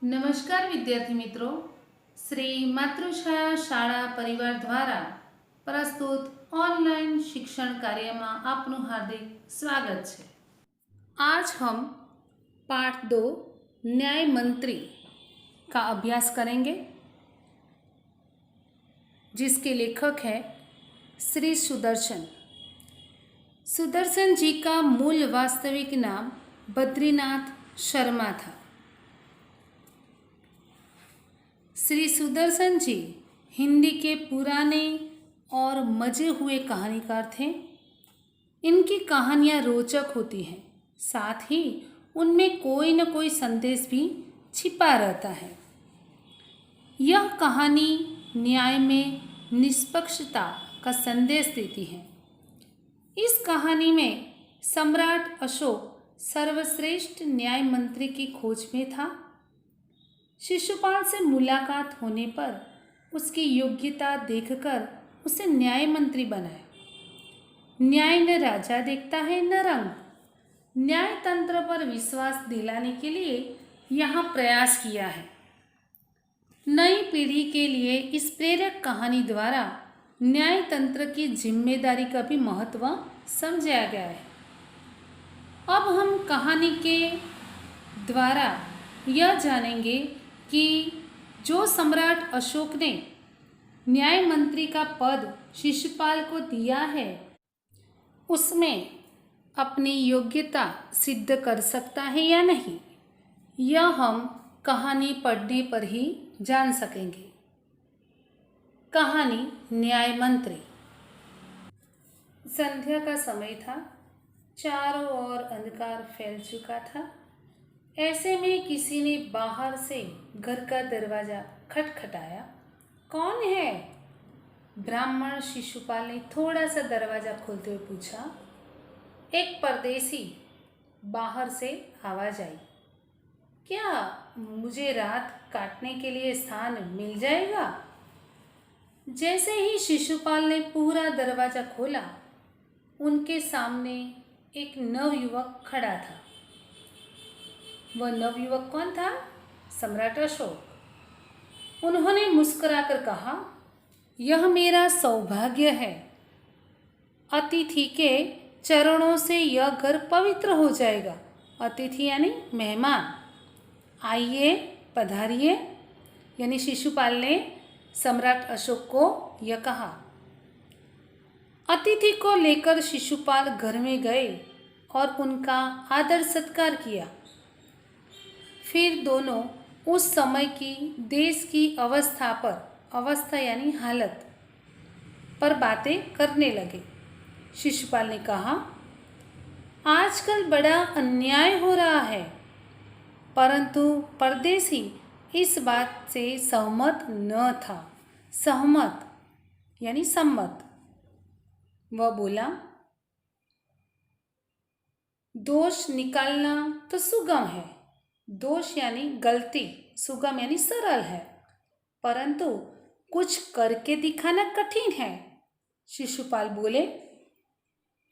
નમસ્કાર વિદ્યાર્થી મિત્રો, શ્રી માતૃછાયા શાળા પરિવાર દ્વારા प्रस्तुत ऑनलाइन शिक्षण कार्य में आपનું हार्दिक स्वागत है। आज हम पाठ 2 न्याय मंत्री का अभ्यास करेंगे, जिसके लेखक है श्री सुदर्शन। सुदर्शन जी का मूल वास्तविक नाम बद्रीनाथ शर्मा था। श्री सुदर्शन जी हिंदी के पुराने और मजे हुए कहानीकार थे। इनकी कहानियाँ रोचक होती हैं, साथ ही उनमें कोई न कोई संदेश भी छिपा रहता है। यह कहानी न्याय में निष्पक्षता का संदेश देती है। इस कहानी में सम्राट अशोक सर्वश्रेष्ठ न्याय मंत्री की खोज में था। शिशुपाल से मुलाकात होने पर उसकी योग्यता देखकर उसे न्याय मंत्री बनाया। न्याय न राजा देखता है न रंग। न्याय तंत्र पर विश्वास दिलाने के लिए यहाँ प्रयास किया है। नई पीढ़ी के लिए इस प्रेरक कहानी द्वारा न्याय तंत्र की जिम्मेदारी का भी महत्व समझाया गया है। अब हम कहानी के द्वारा यह जानेंगे कि जो सम्राट अशोक ने न्याय मंत्री का पद शिशुपाल को दिया है, उसमें अपनी योग्यता सिद्ध कर सकता है या नहीं, यह हम कहानी पढ़ने पर ही जान सकेंगे। कहानी न्याय मंत्री। संध्या का समय था। चारों ओर अंधकार फैल चुका था। ऐसे में किसी ने बाहर से घर का दरवाजा खटखटाया। कौन है? ब्राह्मण शिशुपाल ने थोड़ा सा दरवाजा खोलते हुए पूछा। एक परदेसी, बाहर से आवाज आई। क्या मुझे रात काटने के लिए स्थान मिल जाएगा? जैसे ही शिशुपाल ने पूरा दरवाजा खोला, उनके सामने एक नवयुवक खड़ा था। वह नवयुवक कौन था? सम्राट अशोक। उन्होंने मुस्कुराकर कहा, यह मेरा सौभाग्य है। अतिथि के चरणों से यह घर पवित्र हो जाएगा। अतिथि यानी मेहमान। आइए, पधारिए। यानी शिशुपाल ने सम्राट अशोक को यह कहा। अतिथि को लेकर शिशुपाल घर में गए और उनका आदर सत्कार किया। फिर दोनों उस समय की देश की अवस्था यानी हालत पर बातें करने लगे। शिशुपाल ने कहा, आजकल बड़ा अन्याय हो रहा है, परंतु परदेसी इस बात से सहमत न था। सहमत यानी सम्मत। वह बोला, दोष निकालना तो सुगम है। दोष यानी गलती, सुगम यानी सरल है, परंतु कुछ करके दिखाना कठिन है। शिशुपाल बोले,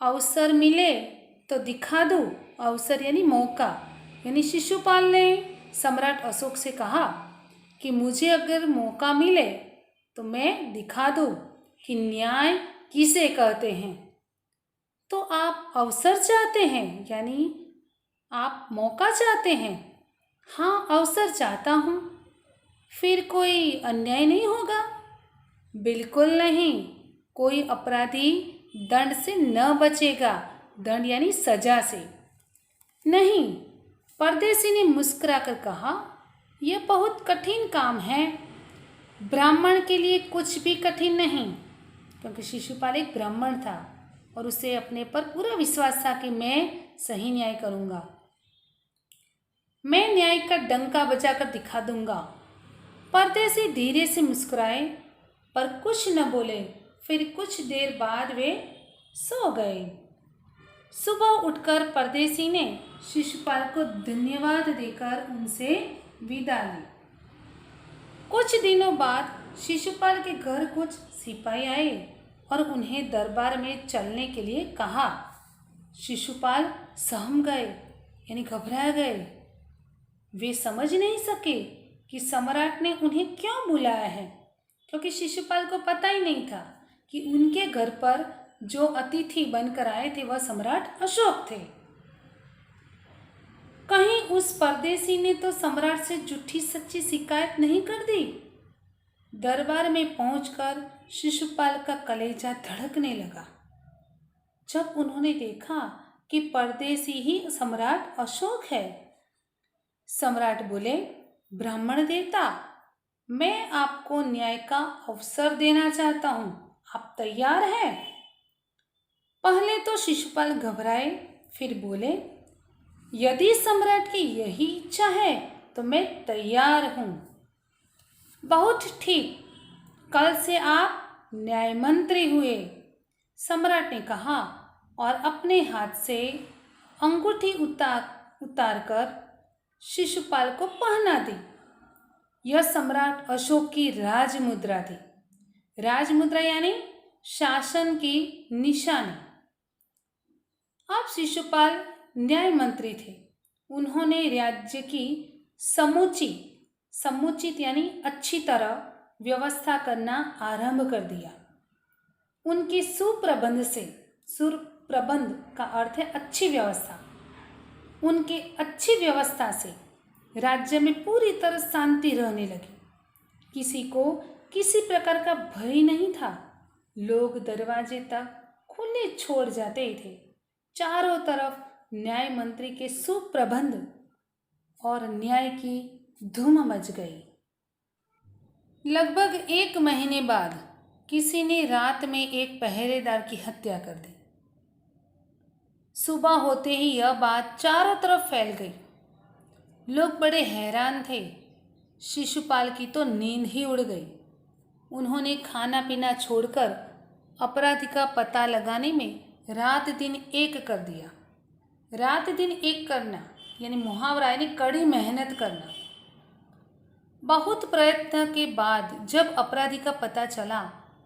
अवसर मिले तो दिखा दो। अवसर यानी मौका। यानी शिशुपाल ने सम्राट अशोक से कहा कि मुझे अगर मौका मिले तो मैं दिखा दूँ कि न्याय किसे कहते हैं। तो आप अवसर चाहते हैं, यानी आप मौका चाहते हैं? हाँ, अवसर चाहता हूँ। फिर कोई अन्याय नहीं होगा? बिल्कुल नहीं। कोई अपराधी दंड से न बचेगा। दंड यानी सजा से नहीं। परदेसी ने मुस्कुराकर कहा, यह बहुत कठिन काम है। ब्राह्मण के लिए कुछ भी कठिन नहीं, क्योंकि शिशुपाल एक ब्राह्मण था और उसे अपने पर पूरा विश्वास था कि मैं सही न्याय करूँगा। मैं न्याय का डंका बजाकर दिखा दूंगा। परदेसी धीरे से मुस्कुराए पर कुछ न बोले। फिर कुछ देर बाद वे सो गए। सुबह उठकर परदेसी ने शिशुपाल को धन्यवाद देकर उनसे विदा ली। कुछ दिनों बाद शिशुपाल के घर कुछ सिपाही आए और उन्हें दरबार में चलने के लिए कहा। शिशुपाल सहम गए यानी घबरा गए। वे समझ नहीं सके कि सम्राट ने उन्हें क्यों बुलाया है, क्योंकि शिशुपाल को पता ही नहीं था कि उनके घर पर जो अतिथि बनकर आए थे वह सम्राट अशोक थे। कहीं उस परदेसी ने तो सम्राट से झूठी सच्ची शिकायत नहीं कर दी। दरबार में पहुंचकर शिशुपाल का कलेजा धड़कने लगा जब उन्होंने देखा कि परदेसी ही सम्राट अशोक है। सम्राट बोले, ब्राह्मण देवता, मैं आपको न्याय का अवसर देना चाहता हूं, आप तैयार हैं? पहले तो शिशुपाल घबराए, फिर बोले, यदि सम्राट की यही इच्छा है तो मैं तैयार हूं। बहुत ठीक, कल से आप न्याय मंत्री हुए, सम्राट ने कहा और अपने हाथ से अंगूठी उतार कर शिशुपाल को पहना दी। यह सम्राट अशोक की राजमुद्रा थी। राजमुद्रा यानी शासन की निशानी। अब शिशुपाल न्याय मंत्री थे। उन्होंने राज्य की समुचित यानी अच्छी तरह व्यवस्था करना आरंभ कर दिया। उनके सुप्रबंध का अर्थ है अच्छी व्यवस्था। उनके अच्छी व्यवस्था से राज्य में पूरी तरह शांति रहने लगी। किसी को किसी प्रकार का भय नहीं था। लोग दरवाजे तक खुले छोड़ जाते थे। चारों तरफ न्याय मंत्री के सुप्रबंध और न्याय की धूम मच गई। लगभग 1 महीने बाद किसी ने रात में एक पहरेदार की हत्या कर दी। सुबह होते ही यह बात चारों तरफ फैल गई। लोग बड़े हैरान थे। शिशुपाल की तो नींद ही उड़ गई। उन्होंने खाना पीना छोड़कर अपराधी का पता लगाने में रात दिन एक कर दिया। रात दिन एक करना यानी मुहावरा यानी कड़ी मेहनत करना। बहुत प्रयत्न के बाद जब अपराधी का पता चला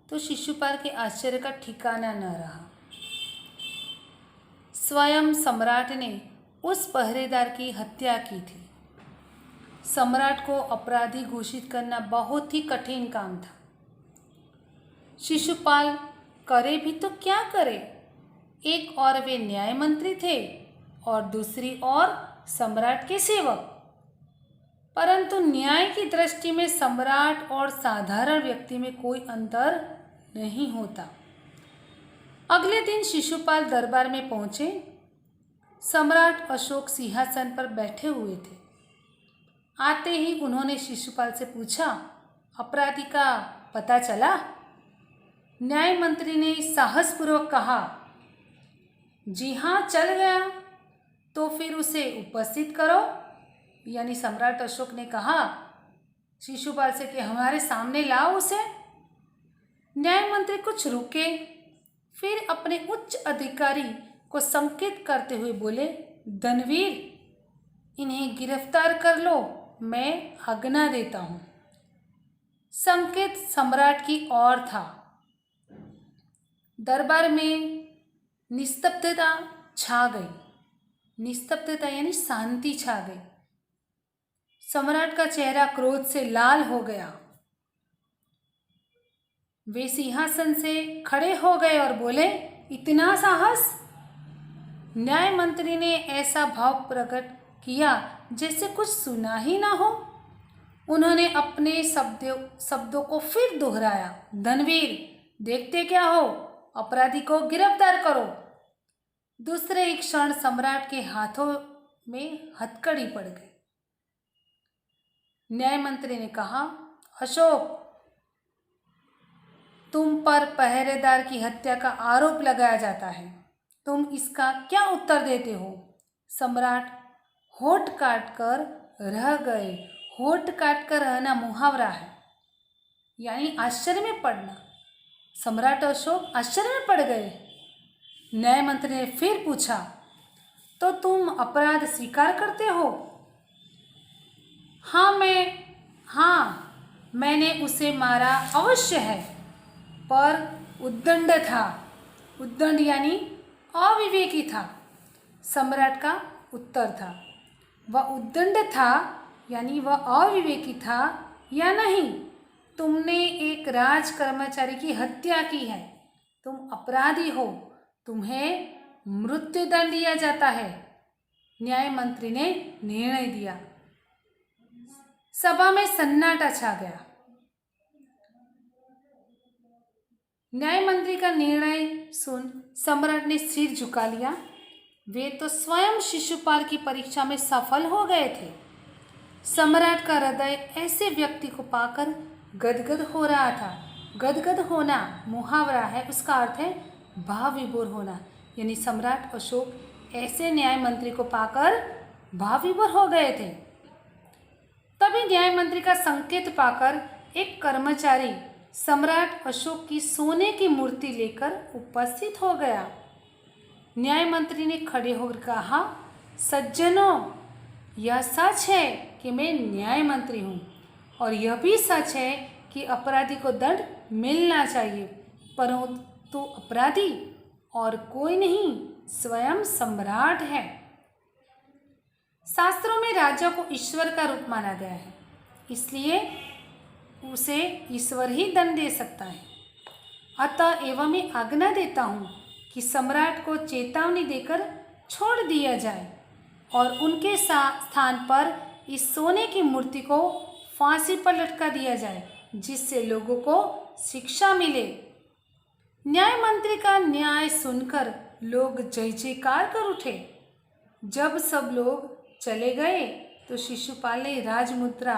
तो शिशुपाल के आश्चर्य का ठिकाना न रहा। स्वयं सम्राट ने उस पहरेदार की हत्या की थी। सम्राट को अपराधी घोषित करना बहुत ही कठिन काम था। शिशुपाल करे भी तो क्या करे। एक और वे न्याय मंत्री थे और दूसरी ओर सम्राट के सेवक। परंतु न्याय की दृष्टि में सम्राट और साधारण व्यक्ति में कोई अंतर नहीं होता। अगले दिन शिशुपाल दरबार में पहुंचे। सम्राट अशोक सिंहासन पर बैठे हुए थे। आते ही उन्होंने शिशुपाल से पूछा, अपराधी का पता चला? न्याय मंत्री ने साहसपूर्वक कहा, जी हाँ, चल गया। तो फिर उसे उपस्थित करो। यानी सम्राट अशोक ने कहा शिशुपाल से कि हमारे सामने लाओ उसे। न्याय मंत्री कुछ रुके, फिर अपने उच्च अधिकारी को संकेत करते हुए बोले, धनवीर, इन्हें गिरफ्तार कर लो, मैं आज्ञा देता हूँ। संकेत सम्राट की ओर था। दरबार में निस्तब्धता छा गई। निस्तब्धता यानी शांति छा गई। सम्राट का चेहरा क्रोध से लाल हो गया। वे सिंहासन से खड़े हो गए और बोले, इतना साहस? न्याय मंत्री ने ऐसा भाव प्रकट किया जैसे कुछ सुना ही ना हो। उन्होंने अपने शब्दों को फिर दोहराया, धनवीर, देखते क्या हो, अपराधी को गिरफ्तार करो। दूसरे ही क्षण सम्राट के हाथों में हथकड़ी पड़ गई। न्याय मंत्री ने कहा, अशोक, तुम पर पहरेदार की हत्या का आरोप लगाया जाता है। तुम इसका क्या उत्तर देते हो? सम्राट होठ काट कर रह गए। होठ काट कर रहना मुहावरा है, यानी आश्चर्य में पड़ना। सम्राट अशोक आश्चर्य में पड़ गए। न्याय मंत्री ने फिर पूछा, तो तुम अपराध स्वीकार करते हो? हाँ, मैंने उसे मारा अवश्य है, पर उद्दंड था। उद्दंड यानी अविवेकी था, सम्राट का उत्तर था। वह उद्दंड था यानी वह अविवेकी था या नहीं। तुमने एक राज कर्मचारी की हत्या की है, तुम अपराधी हो, तुम्हें मृत्युदंड दिया जाता है। न्याय मंत्री ने निर्णय दिया। सभा में सन्नाटा छा गया। न्याय मंत्री का निर्णय सुन सम्राट ने सिर झुका लिया। वे तो स्वयं शिशुपाल की परीक्षा में सफल हो गए थे। सम्राट का हृदय ऐसे व्यक्ति को पाकर गदगद हो रहा था। गदगद होना मुहावरा है, उसका अर्थ है भाव विभोर होना। यानी सम्राट अशोक ऐसे न्याय मंत्री को पाकर भाव विभोर हो गए थे। तभी न्याय मंत्री का संकेत पाकर एक कर्मचारी सम्राट अशोक की सोने की मूर्ति लेकर उपस्थित हो गया। न्याय मंत्री ने खड़े होकर कहा, सज्जनों, यह सच है कि मैं न्याय मंत्री हूँ और यह भी सच है कि अपराधी को दंड मिलना चाहिए, परंतु अपराधी और कोई नहीं, स्वयं सम्राट है। शास्त्रों में राजा को ईश्वर का रूप माना गया है, इसलिए उसे ईश्वर ही दंड दे सकता है। अतः एवं मैं आज्ञा देता हूँ कि सम्राट को चेतावनी देकर छोड़ दिया जाए और उनके स्थान पर इस सोने की मूर्ति को फांसी पर लटका दिया जाए, जिससे लोगों को शिक्षा मिले। न्याय मंत्री का न्याय सुनकर लोग जय जयकार कर उठे। जब सब लोग चले गए तो शिशुपाल ने राजमुद्रा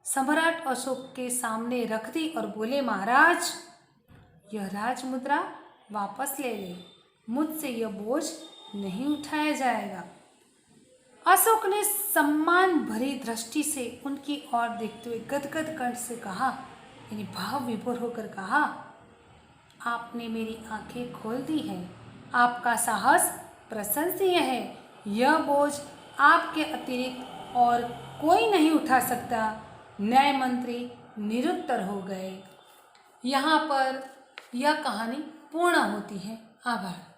सम्राट अशोक के सामने रख दी और बोले, महाराज, यह राजमुद्रा वापस ले ले, मुझसे यह बोझ नहीं उठाया जाएगा। अशोक ने सम्मान भरी दृष्टि से उनकी ओर देखते हुए गदगद कंठ से कहा, यानी भाव विभोर होकर कहा, आपने मेरी आंखें खोल दी हैं, आपका साहस प्रशंसनीय है। यह बोझ आपके अतिरिक्त और कोई नहीं उठा सकता। न्याय मंत्री निरुत्तर हो गए। यहाँ पर यह कहानी पूर्ण होती है। आभार।